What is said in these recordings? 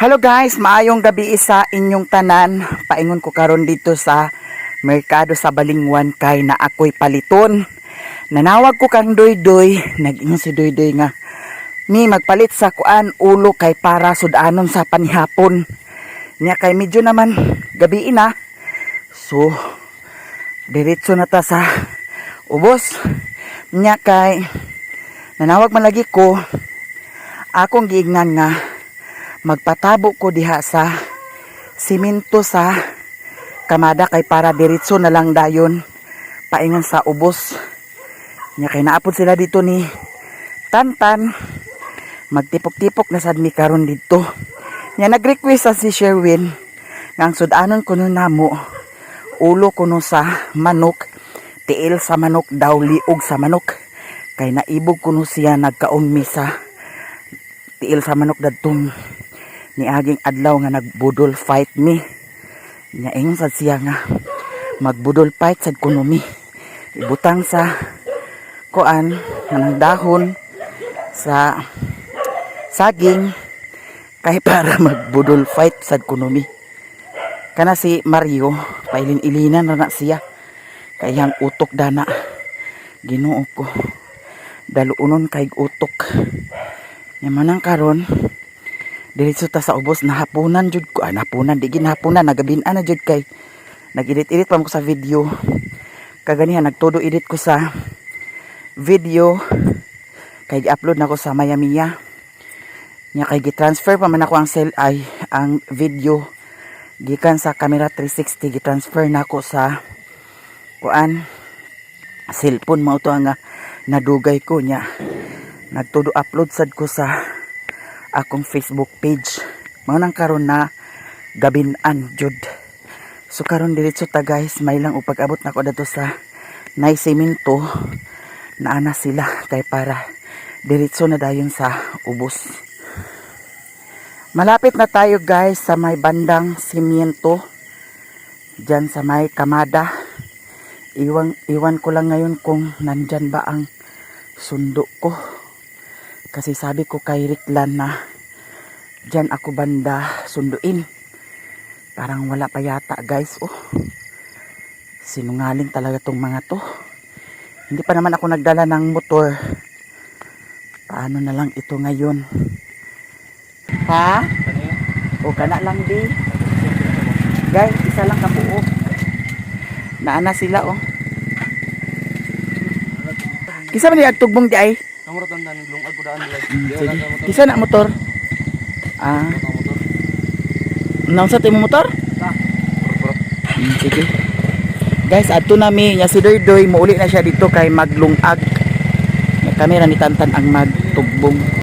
Hello guys, maayong gabi sa inyong tanan. Paingon ko karon dito sa merkado sa Balingwan kay na ako'y paliton. Nanawag ko kang Doydoy, nag-ingon si Doydoy nga mi magpalit sa kuan ulo kay para sudanon sa panihapon. Nya kay medyo naman gabi na. So diretso na ta sa ubos. Nya kay nanawag man lagi ko akong giingnan nga magpatabo ko diha sa simento sa kamada kay para diretso na lang dayon paingon sa ubos. Nya kay naapod sila dito ni Tantan, magtipok-tipok na sad mi karon dito. Nya nag-request sa si Sherwin nga ang sudanon kuno namo ulo kuno sa manok, tiil sa manok daw, liog sa manok kay naibog kuno siya nagkaon sa tiil sa manok dadtong ni aging adlaw nga nagbudol fight mi. Nya ingon sad siya nga magbudol fight sad kuno mi ibutang sa kuan ng dahon sa saging kay para magbudol fight sad kuno mi. Kana si Mario pailin-ilinan na siya kay ang utok dana Ginoo ko daluonon kay utok. Nya manang karon diretso ta sa ubos na hapunan jud ko. Hapunan di ginhapunan nagabin-an na jud kay nag-edit pa mo ko sa video. Kaganihan nagtudo edit ko sa video kay gi-upload nako sa Maya. Nya kay gi-transfer pa man ako ang video gikan sa camera 360 gi-transfer nako sa kuan cellphone mao to nga nadugay ko. Nya nagtudo upload sad ko sa akong Facebook page. Mga nang karon na gabin-an jud. So karon diretso ta guys, may lang upag abot na ko dato sa naisemento na ana sila kay para diretso na dayon sa ubos. Malapit na tayo guys sa may bandang simyento diyan sa may kamada. Iwan ko lang ngayon kung nandyan ba ang sundo ko. Kasi sabi ko kay Ricklan na dyan ako banda sunduin. Parang wala pa yata guys. Oh, sinungaling talaga tong mga to. Hindi pa naman ako nagdala ng motor. Paano na lang ito ngayon? Ha? O kana lang di. Guys, isa lang kabuo. Naana sila oh. Kisa man di agtugbong di ay? Kamura tandan lungag ko daan nila. Sige. Kisa na motor? Naunsa tayo mo motor? Sige. Guys, adto nami nya si Doydoy muuli na siya dito kay maglungag. Nya kami ra ni Tantan ang magtugbong.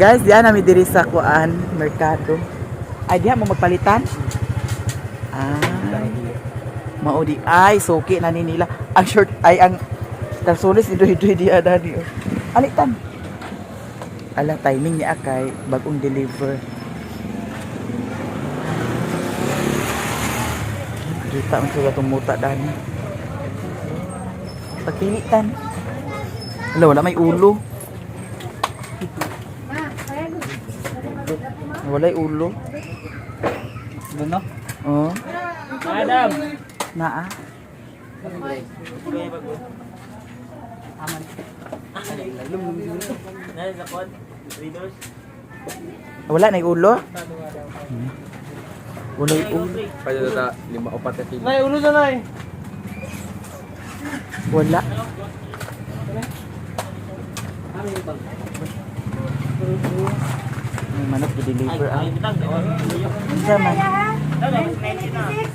Guys, diyan namin diri sa kuan, merkado. Ay, diyan mo magpalitan? Ay, maudi. Ay, suki na ni nila. Ang short, ay, ang tarsulis ni Doy diya dani. Alitan. Ala, timing niya kay bagong deliver. Kita ang suga tumuta dani. Pagpilitan. Ala, wala may ulo. Wala yung ulo. Ano? Oh. Madam! Naa. Wala na yung ulo? Wala yung ulo. Pwede na 5 o 4 kilo. Nay, ulo na nay! Wala. May manok i-deliver ang. Hindi man.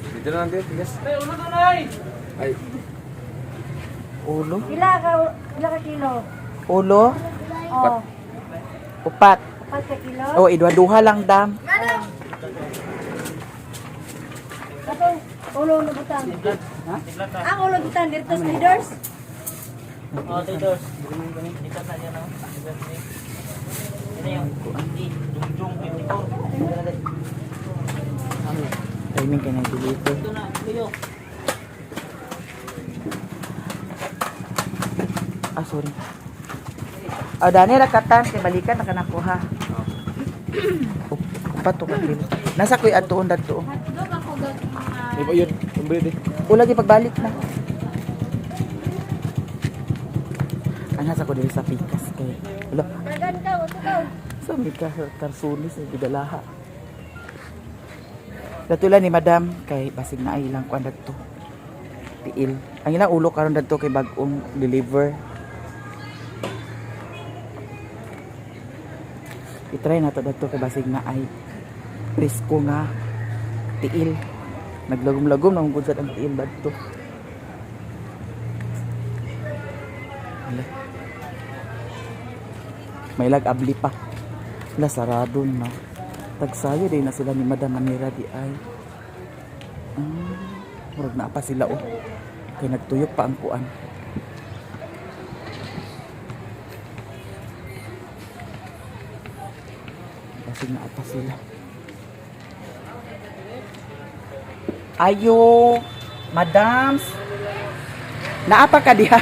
Dito na lang din, yes. Nay, ulo na nay! Ay, Ulo? Pila ka kilo? Ulo? Oh, Upat. 4 ka kilo? Oh, idwa-duha lang dam. Katong ulo na butang. Ha? Ang ulo butang dito sa leaders. Oh, Tidors. Dito sa dyan, no? Ito yung Jungjung 54. Timing ka na deliver. Ito na, Kuyo. Ah, sorry. Oh, Dani, rakatan. Kaya balikan na ka na ko, ha? Upat to ka kilo. Nasa ko'y atuon dato. di ba yun? Kumbili din. Ula di pagbalik na. Ang nasa ko dito sa pikas kay. Ula, Dagan ka, uto ka. sabi ka karsulis ay bidalaha. Datulan ni madam kay basig na ay ilang kuan dadto. Tiil. Ang ilang ulo karon dadto kay bag-ong deliver. I-try na to dadto kay basig na ay presko nga tiil. Naglagom-lagom na gud sad ang tiil dadto. Hala. May lag-abli pa. Wala, sarado na. Tagsayo din na sila ni Madam Manira di ay. Murag na pa sila oh. Kaya nagtuyok pa ang kuan. Kasi na pa sila. Ayo, madams. Naapa ka diha?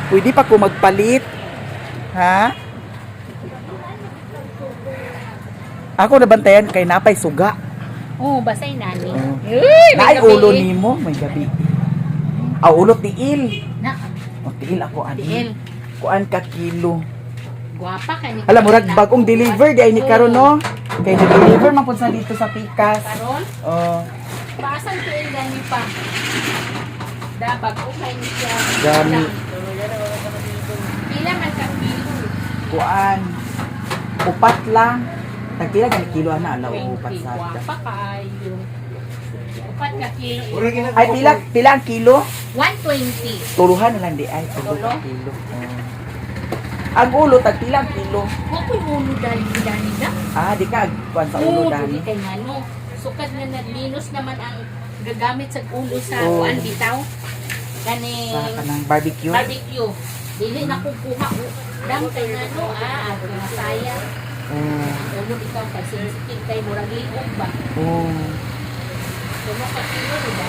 Pwede pa ko magpalit. Ha? Ako nabantayan kay napay suga. Oh, basay nani. Oh. Uy, Naay ulo nimo, may gabi. Aw ulo tiil. Na, O tiil ako ani. tiil. Kuan ka kilo. Guwapa ka ni. Hala murag bagong deliver di ay ni karon no. Kay deliver man pud sa dito sa pikas. Karon, Oh, paasan tiil gani pa. Dabag o kay ni siya. Gani. Pila man ka kilo. kuan. Upat lang. Tagpila gani kilo ana alaw upat 20. sa. Guwapa kayo. Upat ka kilo. Ay pila ang kilo? 120. Tuluhan na lang di ay tulo ka kilo. Oh. Ang ulo tagpila ang kilo. Wa ko'y ulo dali na. Ah, di ka kuan sa ulo Oo, dani. dili kay ngano. Sukad na nagminus naman ang gagamit sa ulo sa Oo. kuan bitaw. Gani Sa kanang barbecue. barbecue. Dili na kukuha. Dam kay ngano ang masaya. Oh. Ulo bitaw kay sensitive kay murag liog ba. Oh. Kuno ka kilo di ba?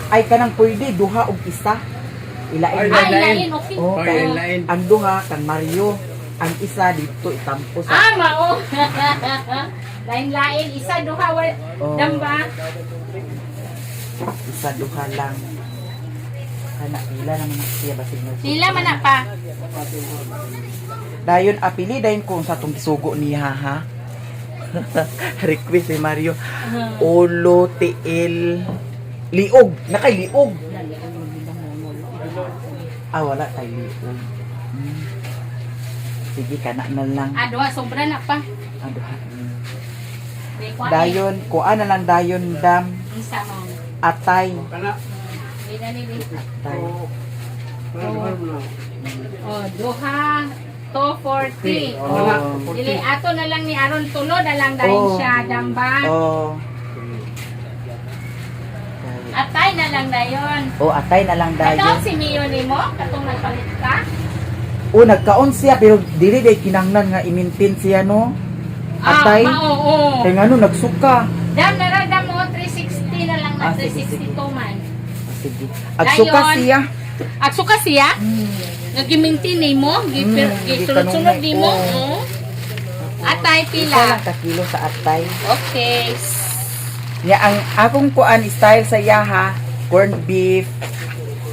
Ay kanang pwede duha og isa. Ilain Ay, lain okay. Oh, Ay, kay lain. ang duha kan Mario. Ang isa dito itampo sa Ah, mao. Lain-lain isa duha wa Oh. dam ba? isa duha lang. Kana pila naman siya basig na. Pila man na pa. Dayon apili dayon kung sa tong sugo niya ha. Request ni Mario. Ulo tiil liog, nakay liog. Ah, wala tay liog. Sige kana na lang. Ah, duha sobra na pa. Ah, duha. May kuan. Dayon, kuan na lang dayon dam Isa man. atay. Ina ni Atay. Oh, duha 240. Oh. Dili ato na lang ni aron tulo na lang dahil Oh. siya damba. Oh. Atay na lang dayon. Oh, atay na lang Ikaw dayon. si Mio nimo katong nagpalit ka? Oh, nagkaon siya pero dili day kinanglan nga i-maintain siya no. Atay. Oo. Kaya nga no, nagsuka. Dam naradam mo 360 na lang na Ah, sige, 362 man. Sige. Agsuka Dayon. siya. Agsuka siya? Nag-maintain mo, gisunod-sunod ginahinay. mo. Oo. Atay Isa pila. lang ka kilo sa atay. Okay. Nya ang akong kuan style sa yaha, corned beef.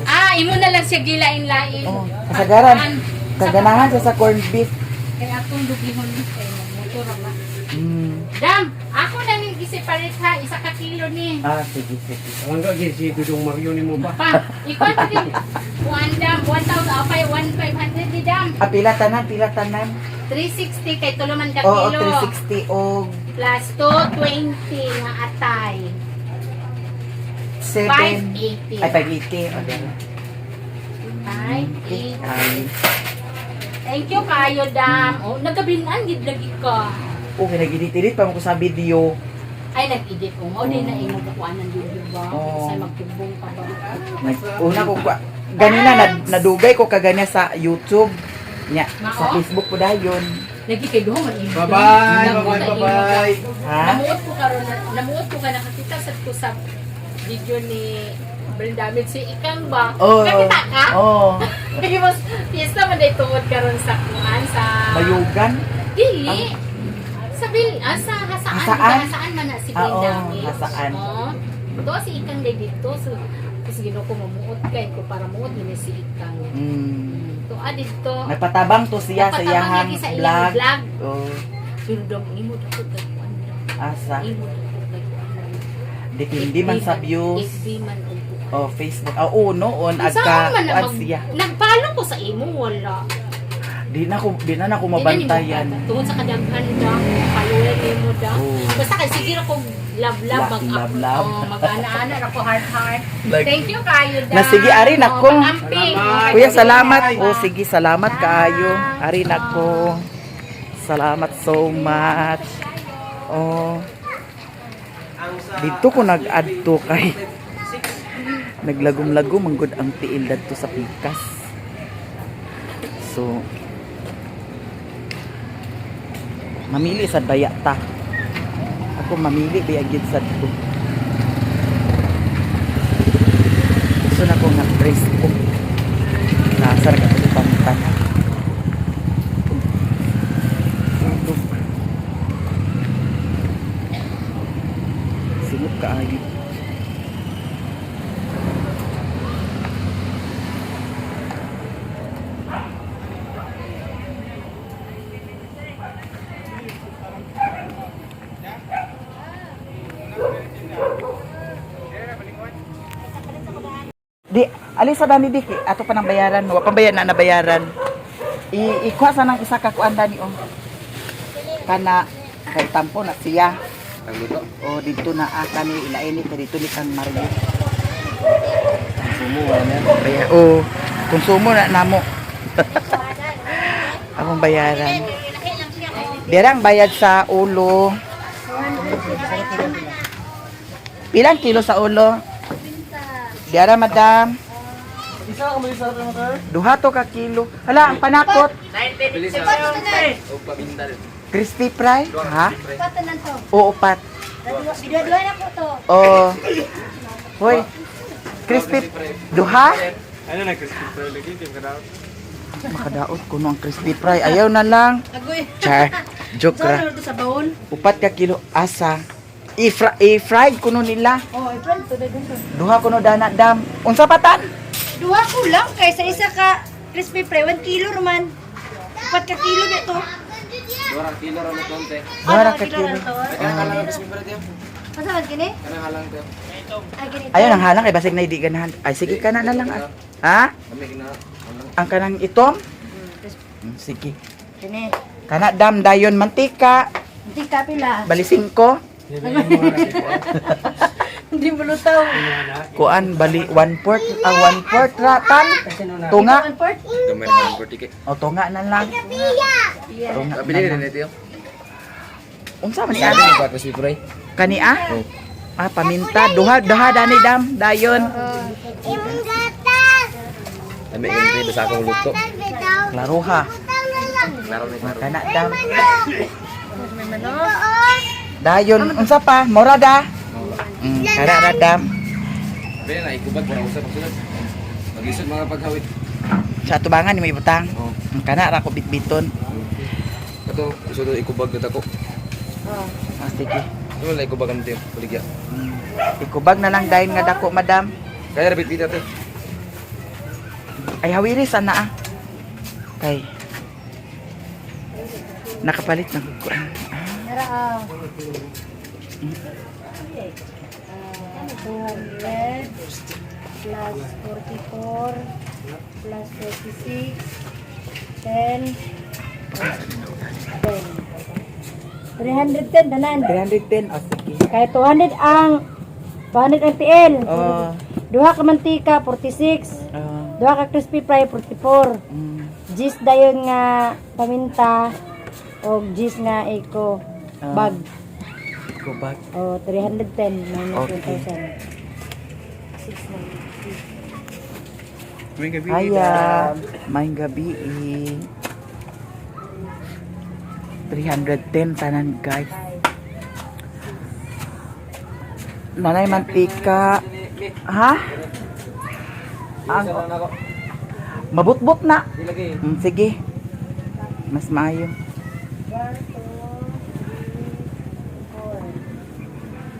Ah, imo na lang siya gilain-lain. Oh, kasagaran. Kaganahan siya sa corned beef. Kaya akong dublihon kay motor na. Mm. Dam, ako na ning gi-separate ha, isa ka kilo ni. Ah, sige, sige. Ang gagi si Dudong Mario ni mo ba? Pa, ikaw din. 1 dam, 1,000 apay 1,500 di dam. Ah, pila tanan, pila tanan. 360 kay tuluman ka Oo, kilo. 360 og Plus 220 nga atay. 7. 580. Ay, 580. Okay. 580. Ay. Thank you kayo, Dam. Oh, nagabinan gid lagi ka. Okay, nag-edit-edit pa mo ko sa video. Ay, nag-edit ko. O, di na imo gakuan ng video ba? Oo. Sa magtubong ka ba? Una ko, ganina, nadugay ko kaganya sa YouTube. Nya, Mao? sa Facebook ko dayon. Lagi kay duha man imo. Bye-bye, Namuot bye-bye, ay imo bye-bye. ka. Ha? Namuot ko karon, namuot ko ka nakakita sa ko sa video ni Brenda Mit si Ikang ba? Oh. Nakita ka? Oh. Kaya mas piyesta man day tuod karon sa kuan sa Mayugan. Dili. Sabil, sa hasaan, Hasaan? hasaan man na si Ah, Brenda oo, Mills. hasaan. Oo. Ito si Ikang day dito. So, kasi gino ko mamuot kay ko para muot ni si Ikang. To dito. Nagpatabang to siya sa Nagpatabang iyahang lagi sa iyang vlog. vlog. Oh. Sundong imo dito kay kuan. Asa. Imo dito kay kuan. Depende man sa views. FB man og kuan. Oh, Facebook. Ah, oo, noon. Saan Agka, man na kuan siya. nagpalo ko sa imo wala. Di na ako mabantayan. Tungod sa kadaghan daw, palulan nimo daw. Oo. Basta kay sige ra ko love-love Love. mag-ana-ana ra ko heart-heart. Like- Thank you kayo daw. Na sige, ari na ko. Pang-amping. Kuya, salamat. Oh, sige, salamat kaayo. Ari na ko. Salamat so much. Oh. Dito ko nag-add to kay naglagom-lagom ang good ang tiil dadto sa pikas. So, mamili sa daya ta. Ako mamili biagid sa to. Gusto na ko nga press ko. Nasar ka sa pantan. Sinot ka ayo. Di, alis sa dani di, ato pa nang bayaran, wa pa bayan na nabayaran. Ikuha sa nang isa ka kuan dani oh. Kana kay tampo na siya. Ang luto. O dito na kani ilainit na dito ni kang Mario. Sumo wala na. Kaya oh, konsumo na namo. Akong bayaran. Dirang bayad sa ulo. Ilang kilo sa ulo? Diara madam. Isa ka mo sa motor? Duha to ka kilo. Hala, ang panakot. Bilis na. O pabinda rin. Crispy fry? Ha? Patanan to. Oo, pat. Bidua-dua na po to. Oh. Hoy. Crispy. Duha? Ano na crispy fry lagi tim kada. Makadaot ko no ang crispy fry. Ayaw na lang. Agoy. Char. Joke ra. to sa baon? Upat ka kilo. Asa? I-fried kuno nila. Oh, friend, to dun to. Duha kuno dana dam. Unsa patan? Duha ko lang kay sa isa ka crispy fry 1 kilo raman. 4 ka kilo dito. Dorang kilo ra na konti. Duha ra ka kilo. Kana halang ang crispy fry tiyo. Masaman kini? Kana halang tiyo. Ay gini. Ayaw nang halang kay basig na hindi ganahan. Ay sige kana na lang. Ah. Ha? Kami gina halang. Ang kanang itom? Sige. Kini. Kana dam dayon mantika. Di ka pila. Bali 5. Hindi mo lutaw. Kuan bali 1/4 ratan. Tunga. 1/4? Gamay na 40 kay. O tunga na lang. Tunga Sabi na din lang. nito yo. Unsa man ni Ano ani? ba crispy fry? Kani ah? Oh. Ah, paminta. Duha dani dam. Dayon. Ami ingre sa akong luto. Klaro ha. Klaro ni klaro. Kana dam. Dayon. Unsa pa? Morada. Kana na dam. Pero na ikubag para usap sulod. Magisod mga paghawid. Sa tubangan ni may butang. Oh. Kana ra ko bitbiton. Kato usod ikubag dito ko. Ah, sige. Ano lang ikubag ang tim kuligya. Ikubag na lang dayon nga dako, madam. Kaya rabit bita te. Ay hawiri sana ah. Kay nakapalit na kuan. Nara 200 plus 44 plus 46 10 310 tanan. 310 oh sige. Kaya 200 ang TL. Oh, Duha ka mantika 46. Duha ka crispy fry 44. Gis dayon nga paminta o gis nga iko bag. ikubag. O 310 minus Okay. 1,000. Haya, maing gabi eh. 310 tanan guys. Nanay mantika. Ha? Ang mabutbot na. Dilagi. Sige. Mas maayo.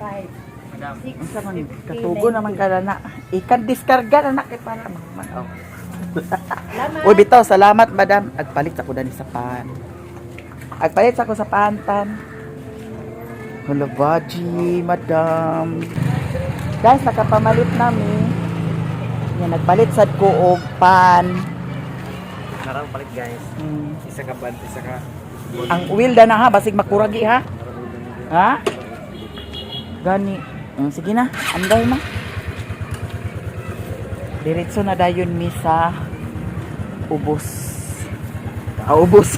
5 Unsa man katugo naman kada na. Ikan diskarga na kay para magmanaw. Uy bitaw, salamat madam. Agpalit ako dani sa pan. Agpalit ako sa pantan. Hello baji, madam. Guys, nakapamalit namin. Yan, nagpalit sad ko og pan. Narang palit guys. Isa ka band, isa ka. Ang wilda na ha, basig makuragi ha. Ha? Gani. Sige na, anday na. Diretso na dayon mi sa ubos. Ubos.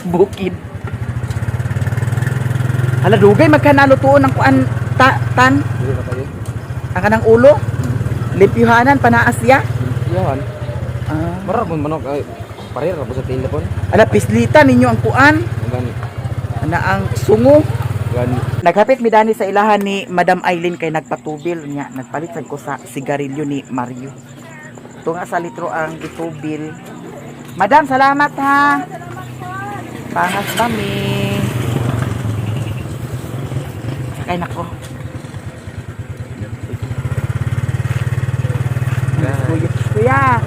Bukid. Hala, dugay magkanalo tuon ng kuan tan. Dili na tayo. Ang kanang ulo. Limpyuhanan panaasya. Yawan. Ah. Mara mo manok ay parir ra sa telepon. Ala, pislita ninyo ang kuan. Gani. Na ang sungo. Gani. Naghapit mi dani sa ilahan ni Madam Eileen kay nagpatubil niya. Nagpalit sad ko sa sigarilyo ni Mario. Ito nga sa litro ang gitubil. Madam, salamat ha. Pangas kami. Sakay nako. Kuya.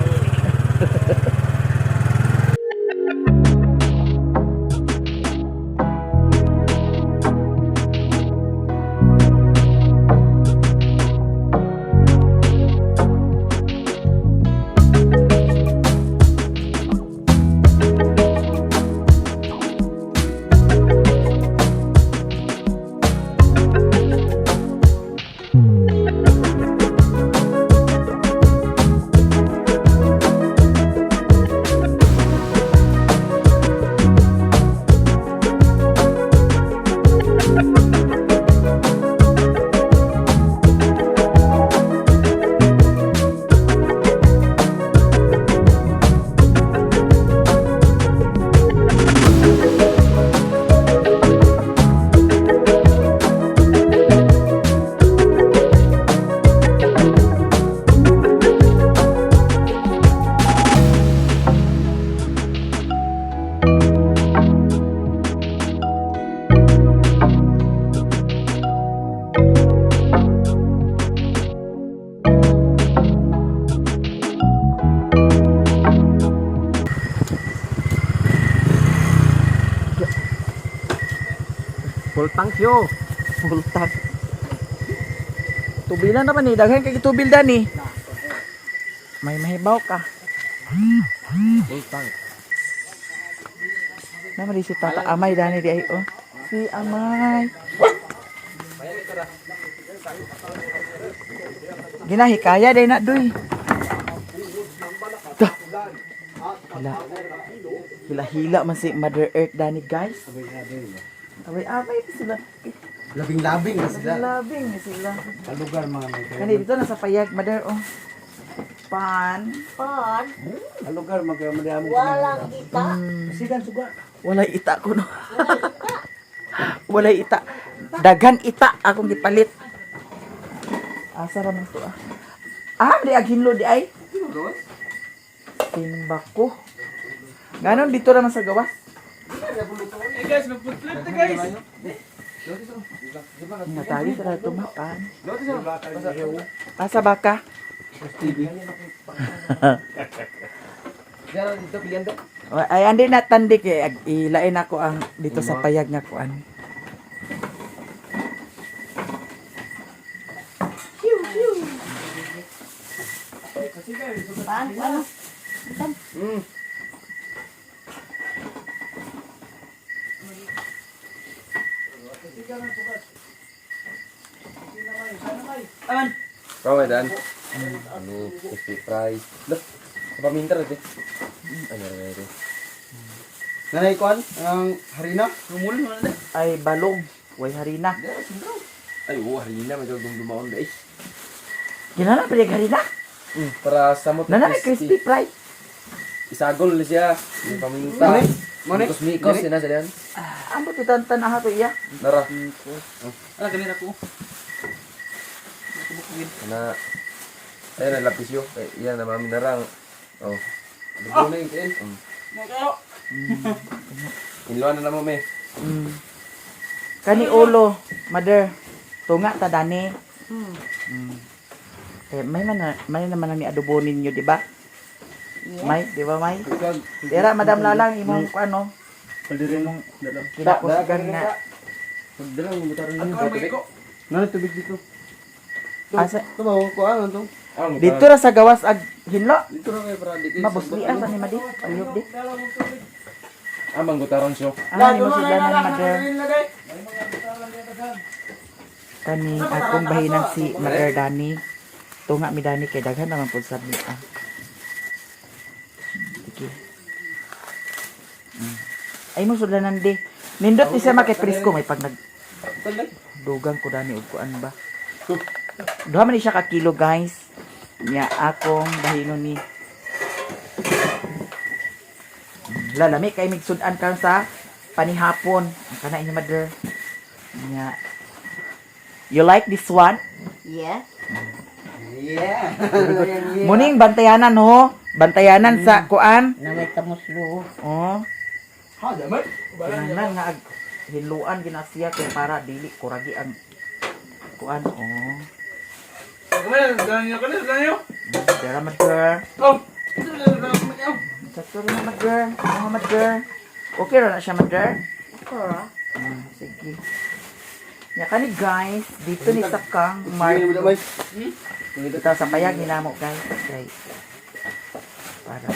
Full tank yo. Full tank. Tubilan naman ni, daghan kay tubil dani. May mahibaw ka. Full tank. Naman di si Tata Amay dani di ay oh. Si Amay. Ginahikaya day na doy. Dah. Hila. Hila-hila man si Mother Earth dani guys. Abay sila. Labing-labing na sila. Labing na sila. Lugar mga may Kani dito na sa payag Mother oh. Pan. lugar magkamadami. Walang kita. Sigan suga. Walay ita ko no. Walay ita. Daghan ita akong gipalit. Asa ra man to ah. Di aghinlo di ay. Timbako. Ganon dito naman sa gawas. Hey guys, mag-flip na guys. Natali sa ito mapan. Asa baka? Ay andi na tandik eh ilain ako ang dito sa payag nga kuan. Paano? Kau dan. Ano, crispy fry. Look, sa paminta rin. Ano rin rin. Nanay kuan, ang harina. Rumul mo na. Ay balong, way harina. Ay, harina. Medyo dumaon guys. Ginala pa harina? Para samot Nana may crispy fry. Isagol na siya. Yung paminta. Mikos-mikos yun na sa diyan. Amo titantan aha to iya. Nara. Ah, ganito ko. Na. Ayun ang lapis yun. Yan na mami narang. Oh. Lupo na yung kain. Inluan na naman may. Kani ulo, mother. Tunga ta dani. Eh may naman ni adobo ninyo, di ba? May, di ba may? Tira madam lalang imong ano? Palirin mong dalam. Kinakusgan nga. Dalang mo taron niyo. Nana tubig dito. Asa Tumaw ko ano to? dito ra sa gawas ag hinlo. Dito na kayo para dito. Mabusli asa ni madi. Ayog di. Amang gutaron siyo. Ah, ni mo sila ng mother. Kani akong bahinan si Mother Dani. Tunga mi Dani kay daghan naman pud sa mi. Sige. Ay mo sudlanan di. Nindot ni siya makipresko may pag nag dugang ko Dani og kuan ba. Duha man ni siya ka kilo guys. Nya akong bahinon ni. Lalami kay migsudan karon sa panihapon. Ang kana ni Mother. Nya. You like this one? Yeah. Muning bantayanan ho. Bantayanan sa kuan. Na may tamuslo. Oh. Ha, damat. Kinahanglan nga ag hinluan ginasiya kay para dili kuragi ang kuan. Oh. Kamay, ganyan ka na, ganyan. Dara Mother. Oh. Sakto rin na Mother. Mother. Okay ra na siya Mother. Kora. Sige. Ya kani guys, dito ni Sakang Mario. Dito sa payag hinamo guys. Okay. Para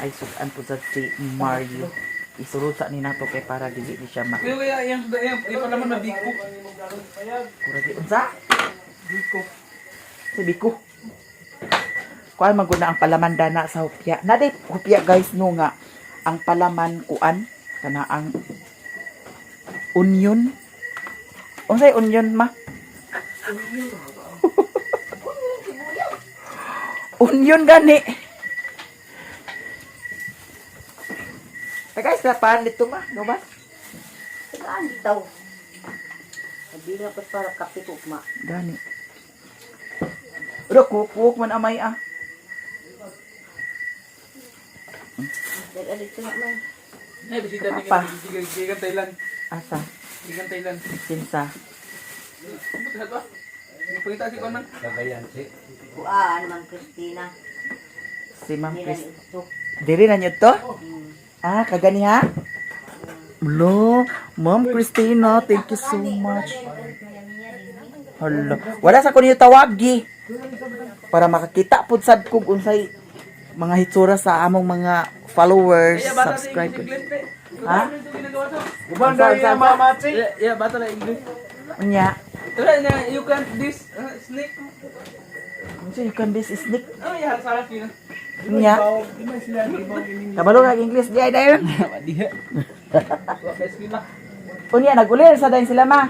ay sukan po sa si Mario. Isurod sa ni nato kay para dili di siya ma. Pero kaya yung pa naman na biko. Kuragi unsa? Biko. Si Biko. Kuan maguna ang palaman dana sa hupya. Naday hupya guys no nga ang palaman kuan kana ang onion. Unsay onion ma? Onion gani. Guys, lapan dito ma, no ba? Saan ditaw? Sabi na pas para kape ko ma. Gani. Uro kukuk man amay ah. Dala dito na man. Ay, bisita ni Apa? Gigan Thailand. Asa? Gigan Thailand. Sinsa. Ano ba? Pagkita si Konan. Kakayan si. Kuan Ma'am Christina. Si Ma'am Nila Chris. ito. Diri na nyo to? Ah, kagani ha? Lo, Ma'am Christina, thank you so much. Hala. Wala sa ko niyo tawagi. Para makakita pud sad kog unsay mga hitsura sa among mga followers, subscribers. Ha? Gumanda yung mamatsi. Yeah, bata na English. Unya. Tara na, you can't this snake. Unsa you can be snake? Oh, yeah, sarap yun. Unya. Kabalo nga English di ay dayon. Diha. Best sila. Unya nagulir sa dayon sila ma.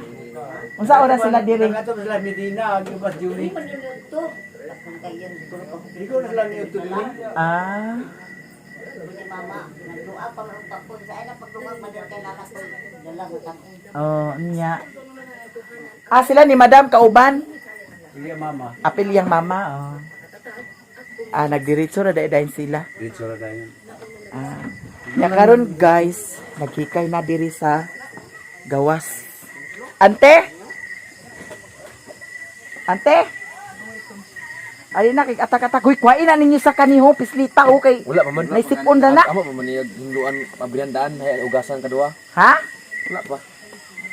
Unsa oras sila diri? Ah. Oh, unya. Ah, sila ni Madam kauban. Apil yang mama. Oh. Ah, nagdiretso na dayon sila. Dito ra dayon. Ah. Ya karon guys, naghikay na diri sa gawas. Ante? Ante? Ay na kay atak-atak huy kuhain na ninyo sa kaniho pislita o kay Wala pa man. naisipon na na. Amo pa man niyag hinluan pabiyan daan ay ugasan kadua. Ha? Wala pa.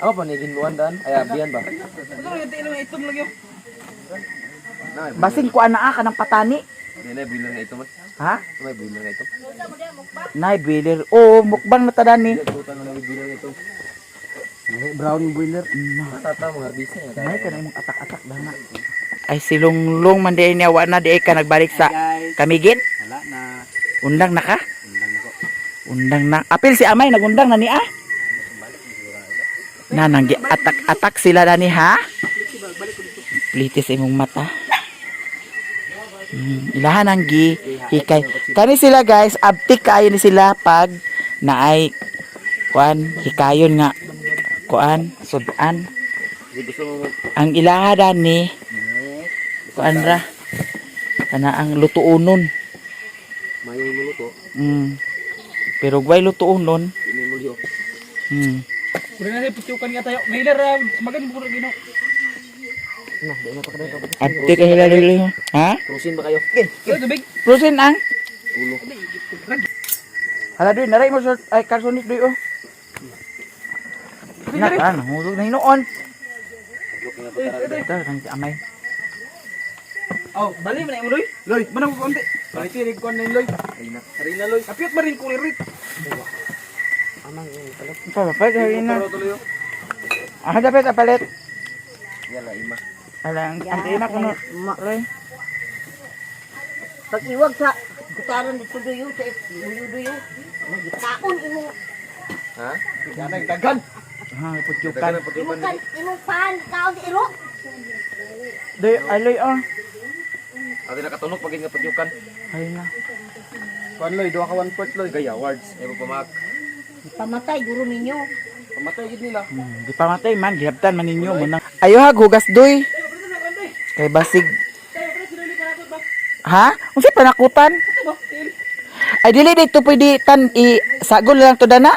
Amo pa niyag hinluan daan ay abiyan ba. Ano yung tiil ng itom lang yun? Basing kuan naa ka ng patani. Nay bilang nga ito man. Ha? May bilang nga ito. Nay bilir. Oh, mukbang na tada ni. Tutan mo na bilang ito. Brown boiler. Tata mo harbisa ya. Nay ka na imong atak-atak dana. Ay silunglong man di niya wa na di ka nagbalik sa kamigit. Wala na. Undang na ka? Undang na. Apil si Amay nagundang na ni ah. Na nang atak-atak sila dani ha. Plitis imong mata. Ilahan ang gi hikay. Kani sila guys, abtik kaayo ni sila pag naay kuan hikayon nga kuan sudan. Gusto mo Ang ilaha dani kuan ra kana ang lutuonon. mayo luto. Pero gway lutuonon. Ini mo yo. Pura na rin, putyukan nga tayo. Nailar, magan mo rin gino. Abtik ka sila dili. Ha? Krusin ba kayo? Kaya tubig. Prosin ang Ulo. hala doy naray mo short ay karsonis doy oh. Naka hulog na hinuon. Ito nang si Amay. Oh, bali mo na yung loy. Loy, manang ko konti. Bali tinig ko na yung loy. Hari na loy. Apiot ba rin ko lirit. Ito ba pa dahil na. Tuloy yo. Ah dapat apalit. Yala ima. Alang antay na kuno. Loy. Pag iwag sa gutaran dito duyo sa duyo. Magitaon imo. Ha? Yan dagan. Ha putyukan. Dagan ang pagkupan ni. Imo pan kaon di iro. Doy aloy oh. Ate nakatunog pag nga pagyukan. Ay na. Kuan loy, duha ka 1/4 loy gaya awards. Ay mo pamak. Pamatay guro ninyo. Pamatay gid nila. Di pa matay man gihaptan man ninyo mo na. Ayo ha hugas doy. Kay basig. Ha? Unsa panakutan? Ay dili dito pwede tan i sagol lang to dana.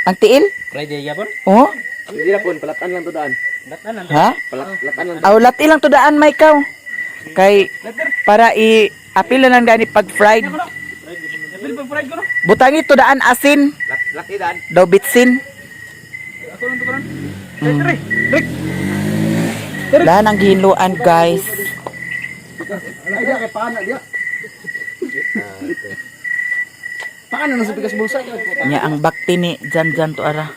Ang tiil? Friday yapon. Oh? Hindi na pon palatan lang to daan. Latan na. Ha? Palatan lang. Awlat ilang to daan may ikaw. Kay para i apil lang dani pag fried. Apil pag fried ko no. Butangi to daan asin, Laki daan. daw bitsin. Ako lang to karon. Tre. Lahan ang gihinluan guys. Ay dia kay paana dia. Paano na sa pikas bulsa? Nya ang bakti ni jan to ara.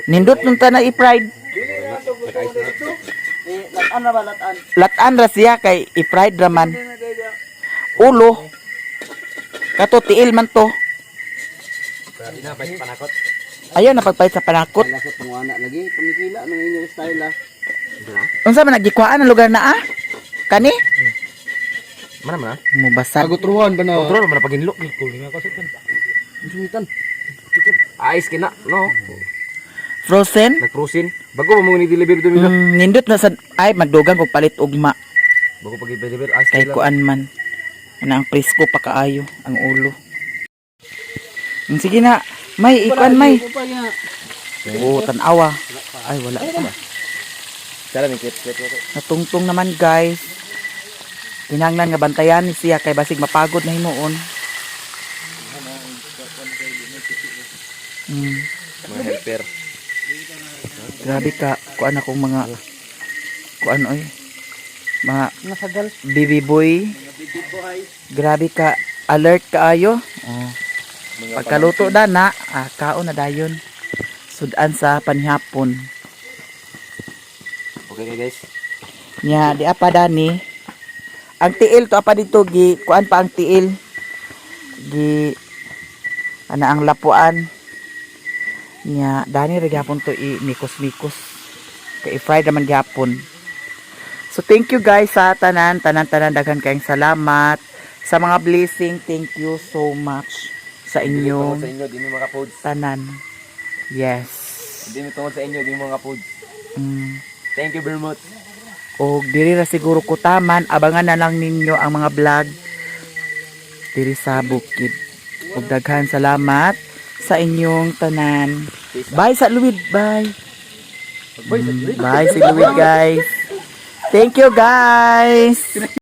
Nindot nung ta na i-fried. Latan na ba latan? Latan ra siya kay i-fried raman. Ulo. Kato tiil man to. Hindi na pa panakot. Ayaw na pagpait sa panakot. Wala sa pangwana lagi, pamikila ng inyong style ah. Unsa man nagikuan ang lugar na ah? Kani? Mana mana? Mubasad. Agutruhan ba na? Agutruhan ba na paginlo? Kuling ako sa tan. Sumitan. Ice kina, no? Frozen? Nagprusin. Bago mo ni deliver dumi na. Nindot na sa ay magdugang kog palit ugma. Bago pag deliver ice Kay kuan man. Ana ang presko pa kaayo ang ulo. Sige na, may ikuan may. Oo, tanawa. Ay wala pa. Sala ni kit. Natungtong naman guys. Kinahanglan nga bantayan ni siya kay basig mapagod na hinuon. Mga helper. Grabe ka, kuan akong mga kuan oy. Mga Nasagal. baby boy. Grabe ka, alert kaayo. Oh. Pagkaluto na na, kaon na dayon. Sudan sa panihapon. Okay guys. Nya, di apa dani. Ang tiil to apa dito gi, kuan pa ang tiil. Gi ana ang lapuan. Nya, dani ra gyapon to i mikos-mikos. Kay fried naman gyapon. So thank you guys sa tanan daghan kayong salamat sa mga blessing. Thank you so much sa Tungod inyong sa inyo, di mo mga foods. tanan. Yes. Hindi mo tungod sa inyo, di mo mga foods. Mm. Thank you very much. O diri ra siguro ko taman, abangan na lang ninyo ang mga vlog diri sa bukid. Ug daghan salamat sa inyong tanan. Bye sa Luwid, bye. Bye si Luwid guys. Thank you guys.